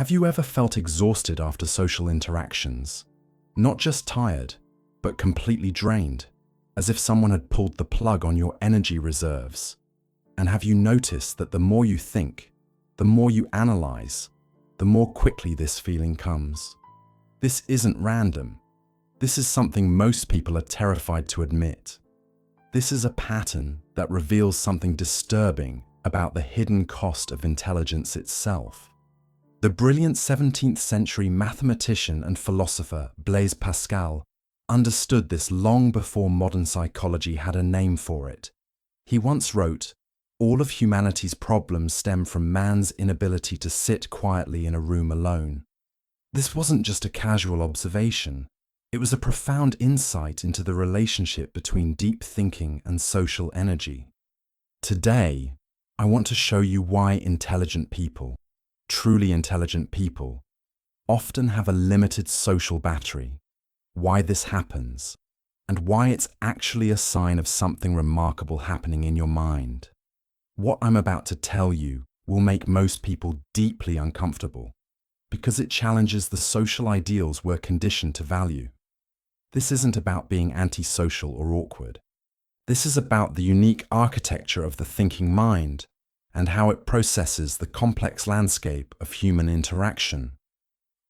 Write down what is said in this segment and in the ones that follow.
Have you ever felt exhausted after social interactions? Not just tired, but completely drained, as if someone had pulled the plug on your energy reserves? And have you noticed that the more you think, the more you analyze, the more quickly this feeling comes? This isn't random. This is something most people are terrified to admit. This is a pattern that reveals something disturbing about the hidden cost of intelligence itself. The brilliant 17th century mathematician and philosopher Blaise Pascal understood this long before modern psychology had a name for it. He once wrote, "All of humanity's problems stem from man's inability to sit quietly in a room alone." This wasn't just a casual observation. It was a profound insight into the relationship between deep thinking and social energy. Today, I want to show you why intelligent people, truly intelligent people, often have a limited social battery, why this happens, and why it's actually a sign of something remarkable happening in your mind. What I'm about to tell you will make most people deeply uncomfortable because it challenges the social ideals we're conditioned to value. This isn't about being antisocial or awkward. This is about the unique architecture of the thinking mind and how it processes the complex landscape of human interaction.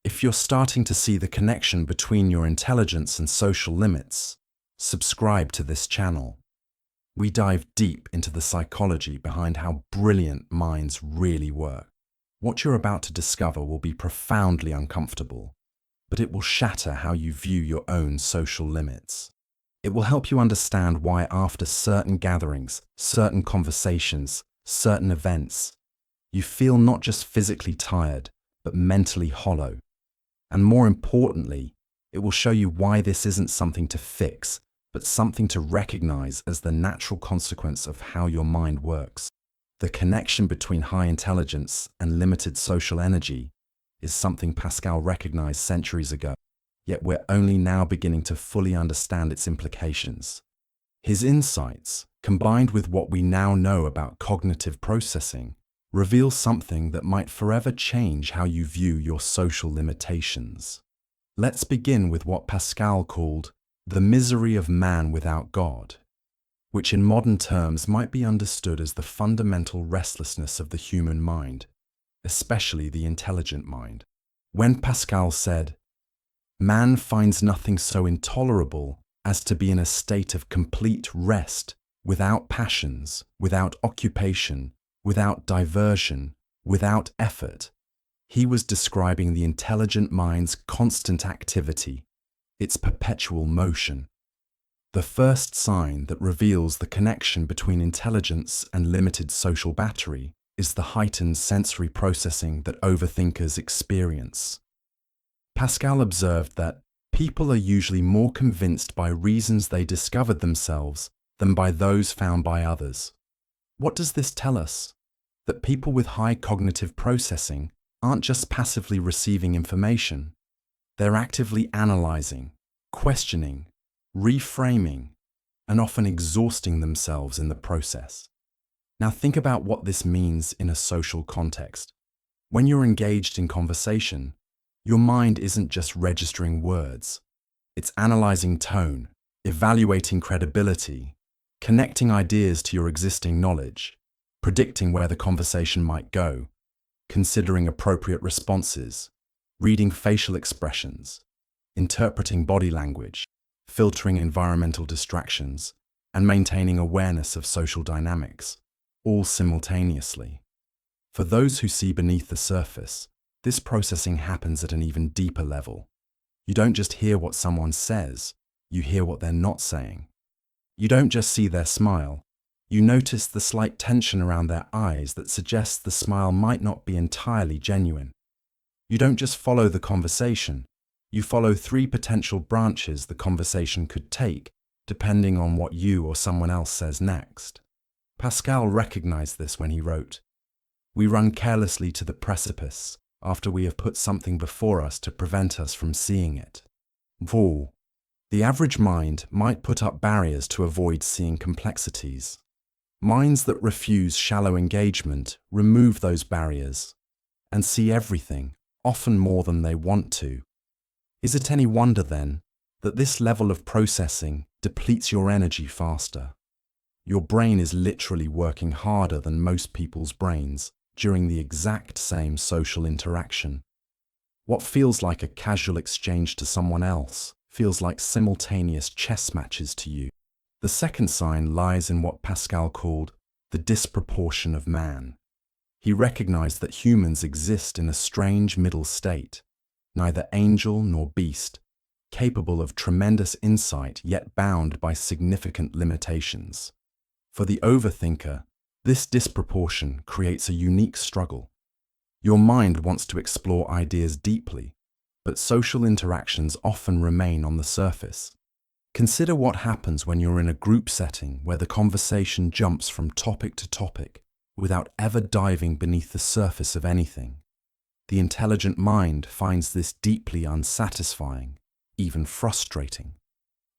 If you're starting to see the connection between your intelligence and social limits, subscribe to this channel. We dive deep into the psychology behind how brilliant minds really work. What you're about to discover will be profoundly uncomfortable, but it will shatter how you view your own social limits. It will help you understand why after certain gatherings, certain conversations, certain events, you feel not just physically tired, but mentally hollow. And more importantly, it will show you why this isn't something to fix, but something to recognize as the natural consequence of how your mind works. The connection between high intelligence and limited social energy is something Pascal recognized centuries ago, yet we're only now beginning to fully understand its implications. His insights, combined with what we now know about cognitive processing, reveal something that might forever change how you view your social limitations. Let's begin with what Pascal called the misery of man without God, which in modern terms might be understood as the fundamental restlessness of the human mind, especially the intelligent mind. When Pascal said, "Man finds nothing so intolerable as to be in a state of complete rest, without passions, without occupation, without diversion, without effort," he was describing the intelligent mind's constant activity, its perpetual motion. The first sign that reveals the connection between intelligence and limited social battery is the heightened sensory processing that overthinkers experience. Pascal observed that people are usually more convinced by reasons they discovered themselves than by those found by others. What does this tell us? That people with high cognitive processing aren't just passively receiving information, they're actively analyzing, questioning, reframing, and often exhausting themselves in the process. Now think about what this means in a social context. When you're engaged in conversation, your mind isn't just registering words. It's analyzing tone, evaluating credibility, connecting ideas to your existing knowledge, predicting where the conversation might go, considering appropriate responses, reading facial expressions, interpreting body language, filtering environmental distractions, and maintaining awareness of social dynamics, all simultaneously. For those who see beneath the surface, this processing happens at an even deeper level. You don't just hear what someone says, you hear what they're not saying. You don't just see their smile, you notice the slight tension around their eyes that suggests the smile might not be entirely genuine. You don't just follow the conversation, you follow 3 potential branches the conversation could take, depending on what you or someone else says next. Pascal recognized this when he wrote, "We run carelessly to the precipice after we have put something before us to prevent us from seeing it." The average mind might put up barriers to avoid seeing complexities. Minds that refuse shallow engagement remove those barriers and see everything, often more than they want to. Is it any wonder, then, that this level of processing depletes your energy faster? Your brain is literally working harder than most people's brains during the exact same social interaction. What feels like a casual exchange to someone else feels like simultaneous chess matches to you. The second sign lies in what Pascal called the disproportion of man. He recognized that humans exist in a strange middle state, neither angel nor beast, capable of tremendous insight yet bound by significant limitations. For the overthinker, this disproportion creates a unique struggle. Your mind wants to explore ideas deeply, but social interactions often remain on the surface. Consider what happens when you're in a group setting where the conversation jumps from topic to topic without ever diving beneath the surface of anything. The intelligent mind finds this deeply unsatisfying, even frustrating.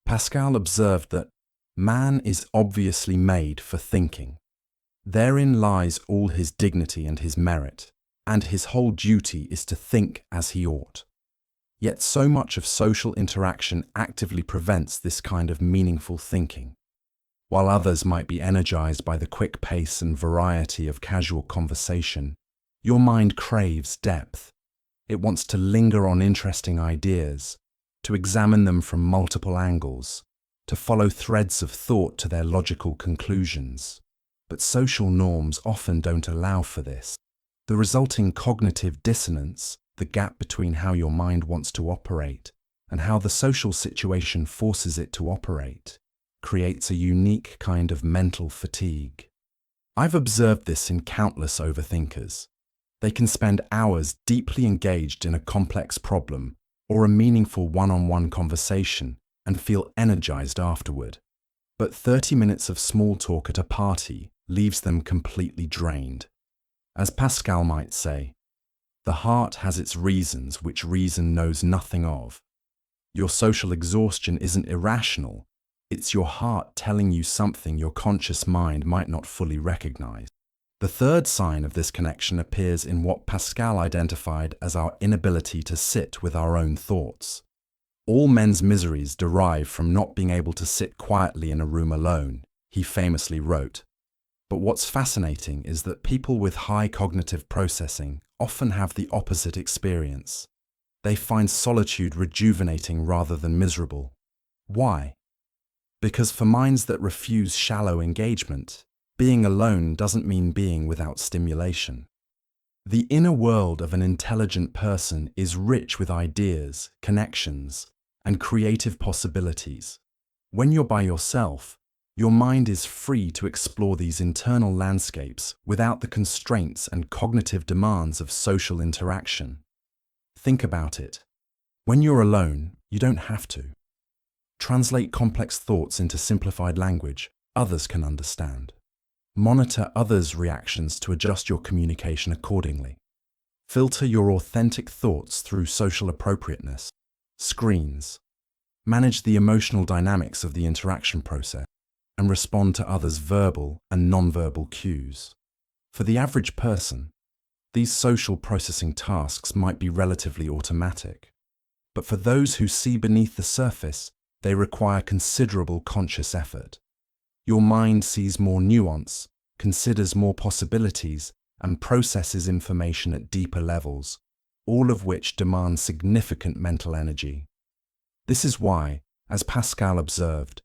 Pascal observed that man is obviously made for thinking. Therein lies all his dignity and his merit, and his whole duty is to think as he ought. Yet so much of social interaction actively prevents this kind of meaningful thinking. While others might be energized by the quick pace and variety of casual conversation, your mind craves depth. It wants to linger on interesting ideas, to examine them from multiple angles, to follow threads of thought to their logical conclusions. But social norms often don't allow for this. The resulting cognitive dissonance, the gap between how your mind wants to operate and how the social situation forces it to operate, creates a unique kind of mental fatigue. I've observed this in countless overthinkers. They can spend hours deeply engaged in a complex problem or a meaningful one-on-one conversation and feel energized afterward. But 30 minutes of small talk at a party leaves them completely drained. As Pascal might say, the heart has its reasons which reason knows nothing of. Your social exhaustion isn't irrational. It's your heart telling you something your conscious mind might not fully recognize. The third sign of this connection appears in what Pascal identified as our inability to sit with our own thoughts. All men's miseries derive from not being able to sit quietly in a room alone, he famously wrote. But what's fascinating is that people with high cognitive processing often have the opposite experience. They find solitude rejuvenating rather than miserable. Why? Because for minds that refuse shallow engagement, being alone doesn't mean being without stimulation. The inner world of an intelligent person is rich with ideas, connections, and creative possibilities. When you're by yourself, your mind is free to explore these internal landscapes without the constraints and cognitive demands of social interaction. Think about it. When you're alone, you don't have to. Translate complex thoughts into simplified language others can understand. Monitor others' reactions to adjust your communication accordingly. Filter your authentic thoughts through social appropriateness. Screens. Manage the emotional dynamics of the interaction process and respond to others' verbal and nonverbal cues. For the average person, these social processing tasks might be relatively automatic. But for those who see beneath the surface, they require considerable conscious effort. Your mind sees more nuance, considers more possibilities, and processes information at deeper levels, all of which demand significant mental energy. This is why, as Pascal observed,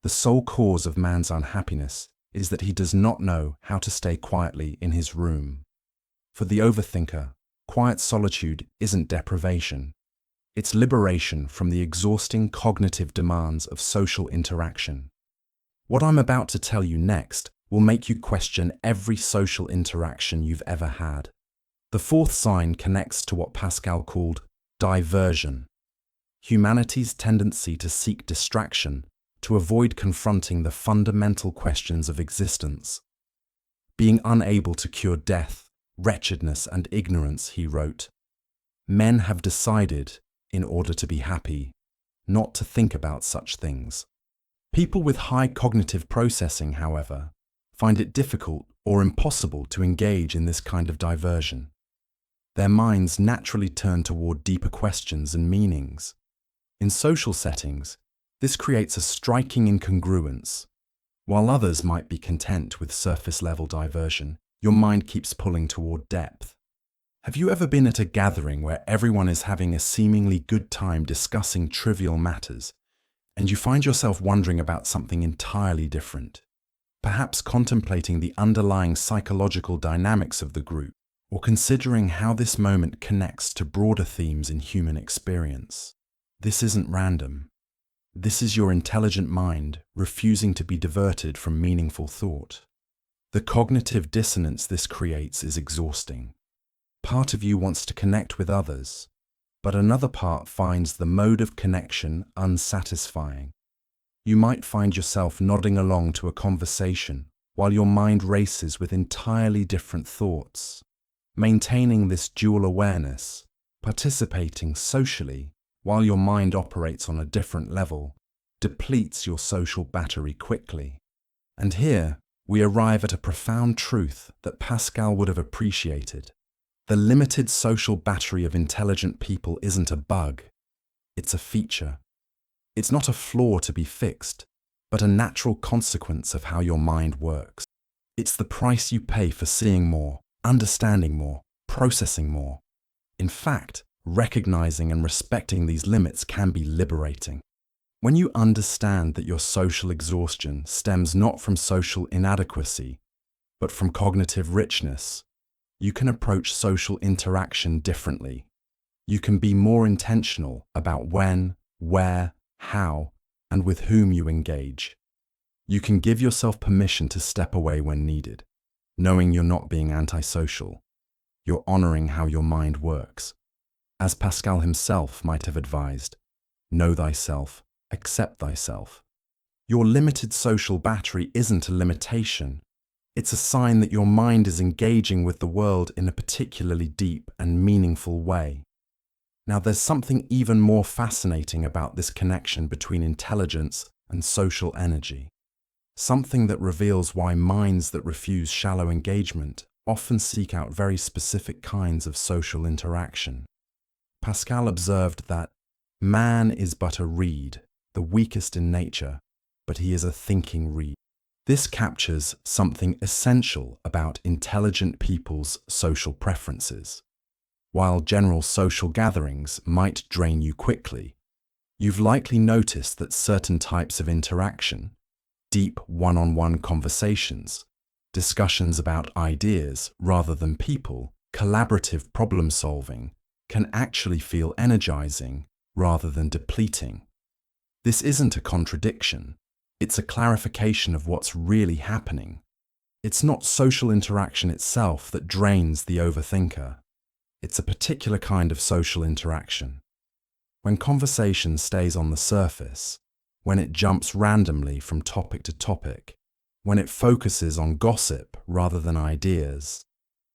the sole cause of man's unhappiness is that he does not know how to stay quietly in his room. For the overthinker, quiet solitude isn't deprivation. It's liberation from the exhausting cognitive demands of social interaction. What I'm about to tell you next will make you question every social interaction you've ever had. The fourth sign connects to what Pascal called diversion, humanity's tendency to seek distraction to avoid confronting the fundamental questions of existence. Being unable to cure death, wretchedness, and ignorance, he wrote, men have decided, in order to be happy, not to think about such things. People with high cognitive processing, however, find it difficult or impossible to engage in this kind of diversion. Their minds naturally turn toward deeper questions and meanings. In social settings, this creates a striking incongruence. While others might be content with surface-level diversion, your mind keeps pulling toward depth. Have you ever been at a gathering where everyone is having a seemingly good time discussing trivial matters, and you find yourself wondering about something entirely different? Perhaps contemplating the underlying psychological dynamics of the group, or considering how this moment connects to broader themes in human experience. This isn't random. This is your intelligent mind refusing to be diverted from meaningful thought. The cognitive dissonance this creates is exhausting. Part of you wants to connect with others, but another part finds the mode of connection unsatisfying. You might find yourself nodding along to a conversation while your mind races with entirely different thoughts. Maintaining this dual awareness, participating socially while your mind operates on a different level, depletes your social battery quickly. And here, we arrive at a profound truth that Pascal would have appreciated. The limited social battery of intelligent people isn't a bug, it's a feature. It's not a flaw to be fixed, but a natural consequence of how your mind works. It's the price you pay for seeing more, understanding more, processing more. In fact, recognizing and respecting these limits can be liberating. When you understand that your social exhaustion stems not from social inadequacy, but from cognitive richness, you can approach social interaction differently. You can be more intentional about when, where, how, and with whom you engage. You can give yourself permission to step away when needed, knowing you're not being antisocial. You're honoring how your mind works. As Pascal himself might have advised, know thyself, accept thyself. Your limited social battery isn't a limitation. It's a sign that your mind is engaging with the world in a particularly deep and meaningful way. Now, there's something even more fascinating about this connection between intelligence and social energy. Something that reveals why minds that refuse shallow engagement often seek out very specific kinds of social interaction. Pascal observed that man is but a reed, the weakest in nature, but he is a thinking reed. This captures something essential about intelligent people's social preferences. While general social gatherings might drain you quickly, you've likely noticed that certain types of interaction, deep one-on-one conversations, discussions about ideas rather than people, collaborative problem solving, can actually feel energizing rather than depleting. This isn't a contradiction. It's a clarification of what's really happening. It's not social interaction itself that drains the overthinker. It's a particular kind of social interaction. When conversation stays on the surface, when it jumps randomly from topic to topic, when it focuses on gossip rather than ideas,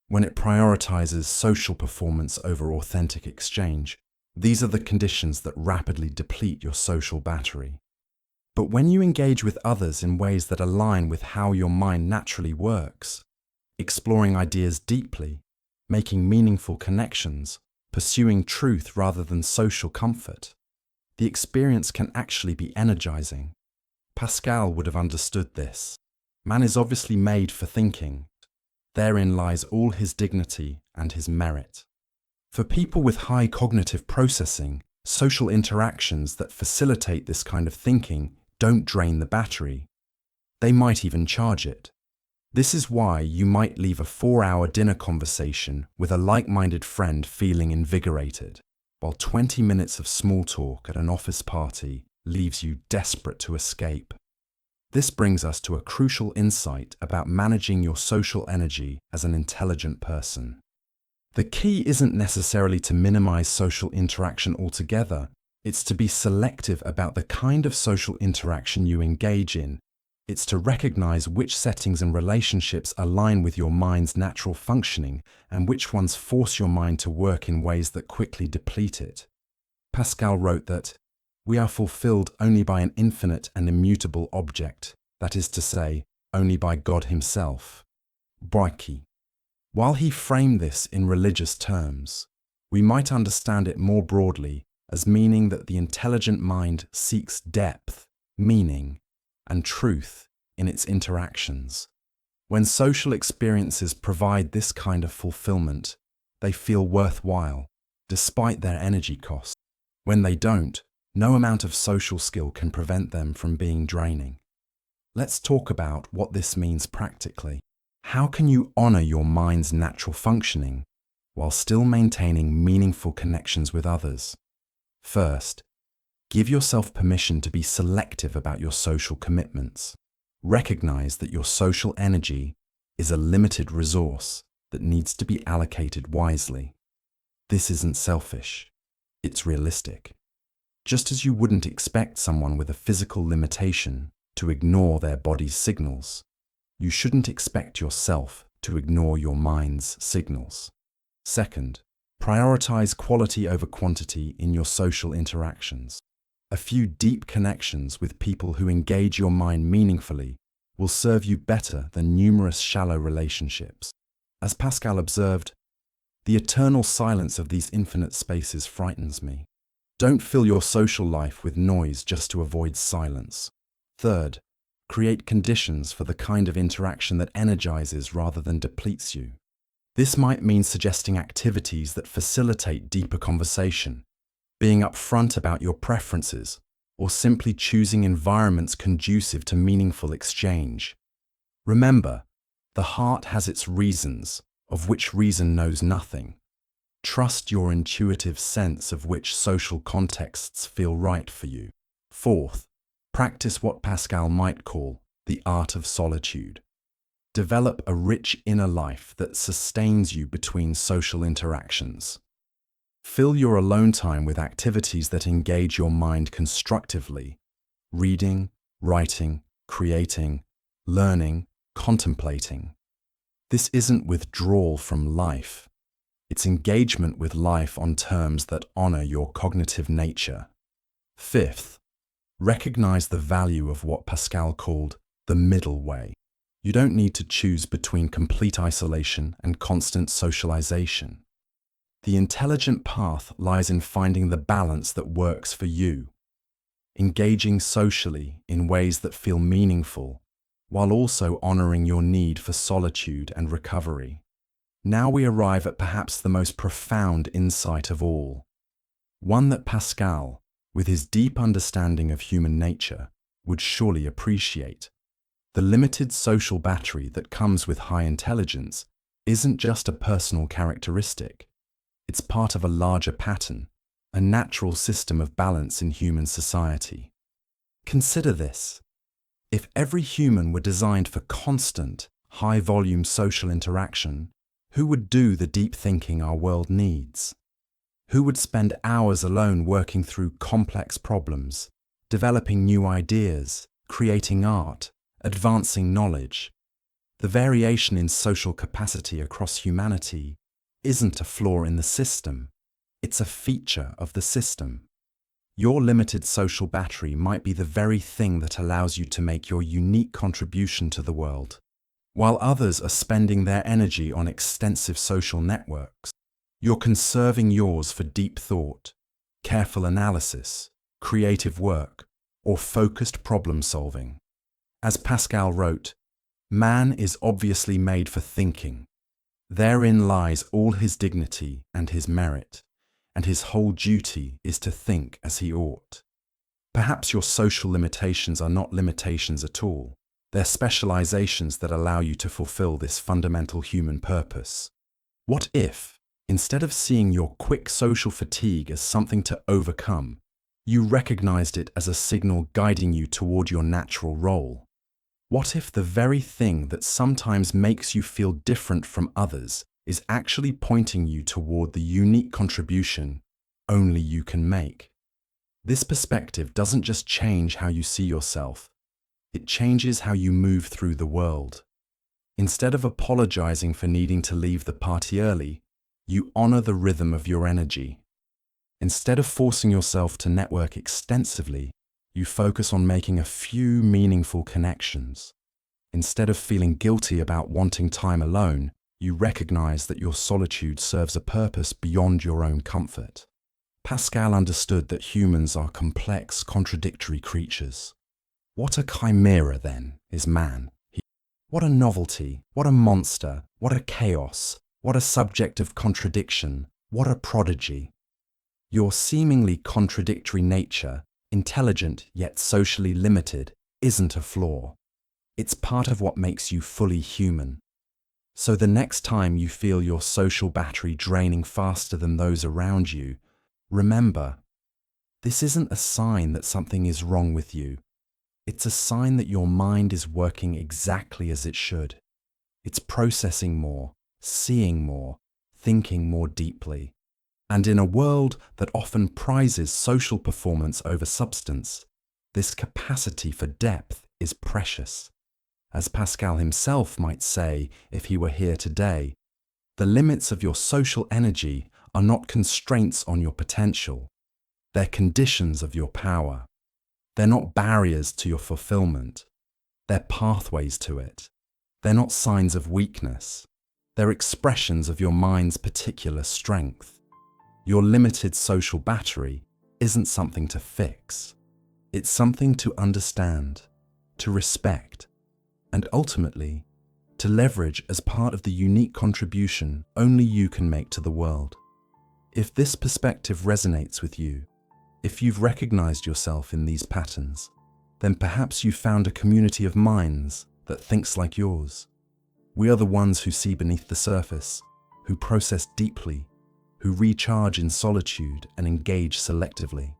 when it prioritizes social performance over authentic exchange, these are the conditions that rapidly deplete your social battery. But when you engage with others in ways that align with how your mind naturally works, exploring ideas deeply, making meaningful connections, pursuing truth rather than social comfort, the experience can actually be energizing. Pascal would have understood this. Man is obviously made for thinking. Therein lies all his dignity and his merit. For people with high cognitive processing, social interactions that facilitate this kind of thinking don't drain the battery. They might even charge it. This is why you might leave a 4-hour dinner conversation with a like-minded friend feeling invigorated, while 20 minutes of small talk at an office party leaves you desperate to escape. This brings us to a crucial insight about managing your social energy as an intelligent person. The key isn't necessarily to minimize social interaction altogether. It's to be selective about the kind of social interaction you engage in. It's to recognize which settings and relationships align with your mind's natural functioning and which ones force your mind to work in ways that quickly deplete it. Pascal wrote that, "We are fulfilled only by an infinite and immutable object, that is to say, only by God himself." Boiki. While he framed this in religious terms, we might understand it more broadly as meaning that the intelligent mind seeks depth, meaning, and truth in its interactions. When social experiences provide this kind of fulfillment, they feel worthwhile, despite their energy cost. When they don't, no amount of social skill can prevent them from being draining. Let's talk about what this means practically. How can you honor your mind's natural functioning while still maintaining meaningful connections with others? First, give yourself permission to be selective about your social commitments. Recognize that your social energy is a limited resource that needs to be allocated wisely. This isn't selfish, it's realistic. Just as you wouldn't expect someone with a physical limitation to ignore their body's signals, you shouldn't expect yourself to ignore your mind's signals. Second, prioritize quality over quantity in your social interactions. A few deep connections with people who engage your mind meaningfully will serve you better than numerous shallow relationships. As Pascal observed, the eternal silence of these infinite spaces frightens me. Don't fill your social life with noise just to avoid silence. Third, create conditions for the kind of interaction that energizes rather than depletes you. This might mean suggesting activities that facilitate deeper conversation, being upfront about your preferences, or simply choosing environments conducive to meaningful exchange. Remember, the heart has its reasons, of which reason knows nothing. Trust your intuitive sense of which social contexts feel right for you. Fourth, practice what Pascal might call the art of solitude. Develop a rich inner life that sustains you between social interactions. Fill your alone time with activities that engage your mind constructively: reading, writing, creating, learning, contemplating. This isn't withdrawal from life. It's engagement with life on terms that honor your cognitive nature. Fifth, recognize the value of what Pascal called the middle way. You don't need to choose between complete isolation and constant socialization. The intelligent path lies in finding the balance that works for you, engaging socially in ways that feel meaningful, while also honoring your need for solitude and recovery. Now we arrive at perhaps the most profound insight of all, one that Pascal, with his deep understanding of human nature, would surely appreciate. The limited social battery that comes with high intelligence isn't just a personal characteristic. It's part of a larger pattern, a natural system of balance in human society. Consider this. If every human were designed for constant, high-volume social interaction, who would do the deep thinking our world needs? Who would spend hours alone working through complex problems, developing new ideas, creating art, advancing knowledge? The variation in social capacity across humanity isn't a flaw in the system, it's a feature of the system. Your limited social battery might be the very thing that allows you to make your unique contribution to the world. While others are spending their energy on extensive social networks, you're conserving yours for deep thought, careful analysis, creative work, or focused problem solving. As Pascal wrote, "Man is obviously made for thinking. Therein lies all his dignity and his merit, and his whole duty is to think as he ought." Perhaps your social limitations are not limitations at all. They're specializations that allow you to fulfill this fundamental human purpose. What if, instead of seeing your quick social fatigue as something to overcome, you recognized it as a signal guiding you toward your natural role? What if the very thing that sometimes makes you feel different from others is actually pointing you toward the unique contribution only you can make? This perspective doesn't just change how you see yourself, it changes how you move through the world. Instead of apologizing for needing to leave the party early, you honor the rhythm of your energy. Instead of forcing yourself to network extensively, you focus on making a few meaningful connections. Instead of feeling guilty about wanting time alone, You recognize that your solitude serves a purpose beyond your own comfort. Pascal understood that humans are complex, contradictory creatures. What a chimera, then, is man? What a novelty, what a monster, what a chaos, what a subject of contradiction, what a prodigy. Your seemingly contradictory nature, intelligent yet socially limited, isn't a flaw. It's part of what makes you fully human. So the next time you feel your social battery draining faster than those around you, remember, this isn't a sign that something is wrong with you. It's a sign that your mind is working exactly as it should. It's processing more, seeing more, thinking more deeply. And in a world that often prizes social performance over substance, this capacity for depth is precious. As Pascal himself might say if he were here today, the limits of your social energy are not constraints on your potential. They're conditions of your power. They're not barriers to your fulfillment. They're pathways to it. They're not signs of weakness. They're expressions of your mind's particular strength. Your limited social battery isn't something to fix. It's something to understand, to respect, and ultimately, to leverage as part of the unique contribution only you can make to the world. If this perspective resonates with you, if you've recognized yourself in these patterns, then perhaps you've found a community of minds that thinks like yours. We are the ones who see beneath the surface, who process deeply, who recharge in solitude and engage selectively.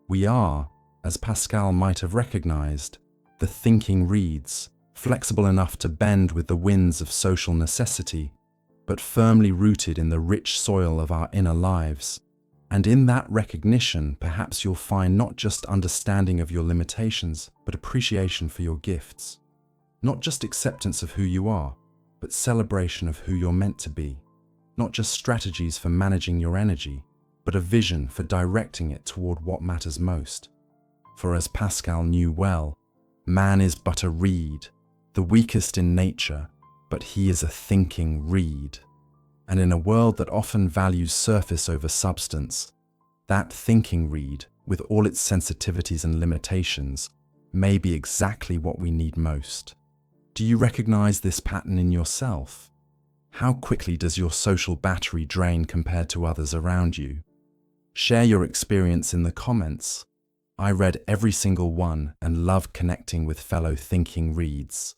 We are, as Pascal might have recognized, the thinking reeds, flexible enough to bend with the winds of social necessity, but firmly rooted in the rich soil of our inner lives. And in that recognition, perhaps you'll find not just understanding of your limitations, but appreciation for your gifts. Not just acceptance of who you are, but celebration of who you're meant to be. Not just strategies for managing your energy, but a vision for directing it toward what matters most. For as Pascal knew well, man is but a reed, the weakest in nature, but he is a thinking reed. And in a world that often values surface over substance, that thinking reed, with all its sensitivities and limitations, may be exactly what we need most. Do you recognize this pattern in yourself? How quickly does your social battery drain compared to others around you? Share your experience in the comments. I read every single one and love connecting with fellow thinking reeds.